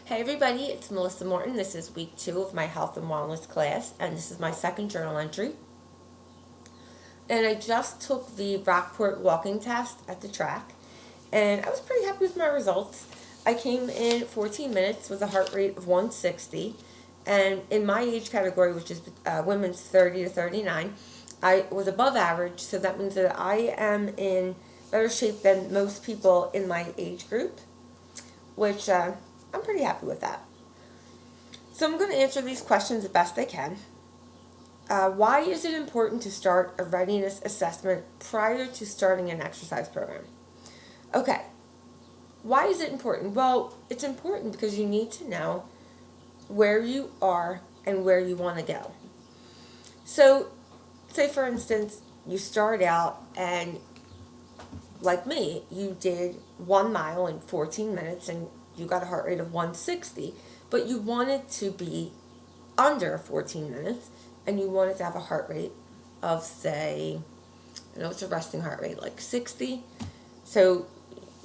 Hey everybody, it's Melissa Morton. This is week 2 of my health and wellness class, and this is my second journal entry. And I just took the Rockport walking test at the track, and I was pretty happy with my results. I came in 14 minutes with a heart rate of 160, and in my age category, which is women's 30 to 39, I was above average, so that means that I am in better shape than most people in my age group, which I'm pretty happy with that. So I'm going to answer these questions the best I can. Why is it important to start a readiness assessment prior to starting an exercise program? Okay, why is it important? Well, it's important because you need to know where you are and where you want to go. So, say for instance, you start out and, like me, you did 1 mile in 14 minutes and you got a heart rate of 160, but you wanted to be under 14 minutes and you wanted to have a heart rate of, say, it's a resting heart rate, like 60. So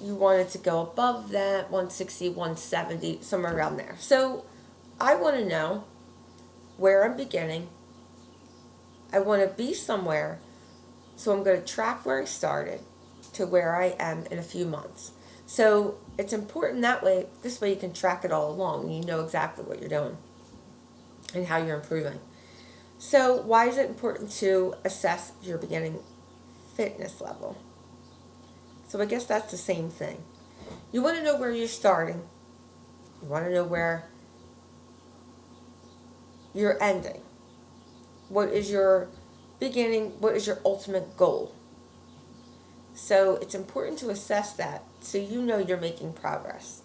you wanted to go above that, 160, 170, somewhere around there. So I want to know where I'm beginning. I want to be somewhere, so I'm going to track where I started to where I am in a few months. So it's important this way you can track it all along and you know exactly what you're doing and how you're improving. So why is it important to assess your beginning fitness level? So I guess that's the same thing. You want to know where you're starting. You want to know where you're ending. What is your beginning? What is your ultimate goal? So it's important to assess that so you know you're making progress.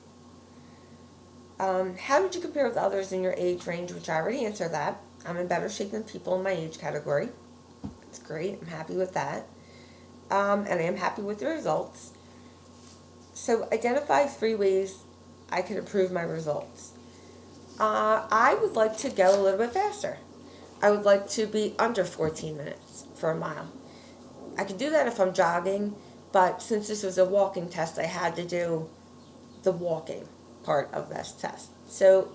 How did you compare with others in your age range, which I already answered that. I'm in better shape than people in my age category. It's great. I'm happy with that. And I am happy with the results. So identify 3 ways I can improve my results. I would like to go a little bit faster. I would like to be under 14 minutes for a mile. I can do that if I'm jogging, but since this was a walking test, I had to do the walking part of this test. So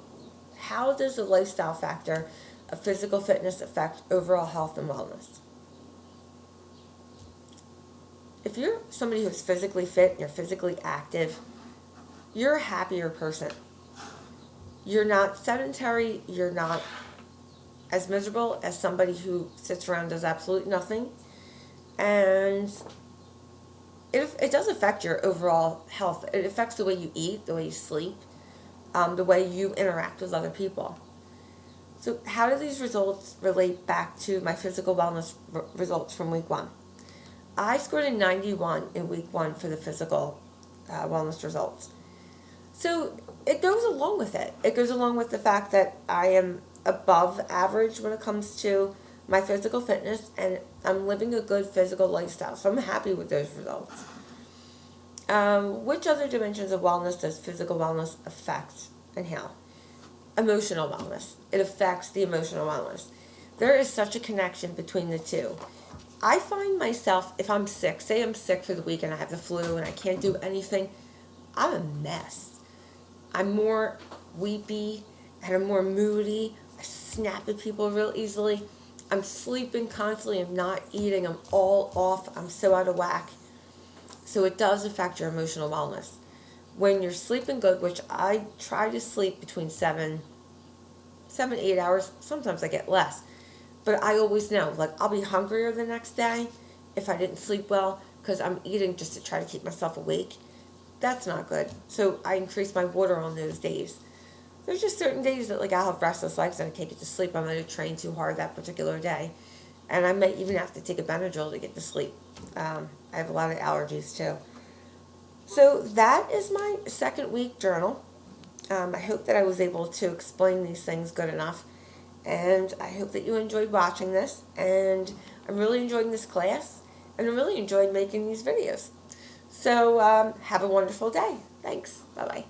how does the lifestyle factor of physical fitness affect overall health and wellness? If you're somebody who's physically fit, you're physically active, you're a happier person. You're not sedentary, you're not as miserable as somebody who sits around and does absolutely nothing. And it does affect your overall health. It affects the way you eat, the way you sleep, the way you interact with other people. So how do these results relate back to my physical wellness results from week 1? I scored a 91 in week 1 for the physical wellness results. So it goes along with it. It goes along with the fact that I am above average when it comes to my physical fitness, and I'm living a good physical lifestyle. So I'm happy with those results. Which other dimensions of wellness does physical wellness affect and how? Emotional wellness. It affects the emotional wellness. There is such a connection between the two. I find myself, if I'm sick, say I'm sick for the week and I have the flu and I can't do anything, I'm a mess. I'm more weepy and I'm more moody. I snap at people real easily. I'm sleeping constantly. I'm not eating. I'm all off. I'm so out of whack. So it does affect your emotional wellness. When you're sleeping good, which I try to sleep between 7 to 8 hours. Sometimes I get less. But I always know, I'll be hungrier the next day if I didn't sleep well because I'm eating just to try to keep myself awake. That's not good. So I increase my water on those days. There's just certain days that I'll have restless legs and I can't get to sleep. I'm going to train too hard that particular day. And I may even have to take a Benadryl to get to sleep. I have a lot of allergies too. So that is my second week journal. I hope that I was able to explain these things good enough. And I hope that you enjoyed watching this. And I'm really enjoying this class. And I really enjoyed making these videos. So have a wonderful day. Thanks. Bye-bye.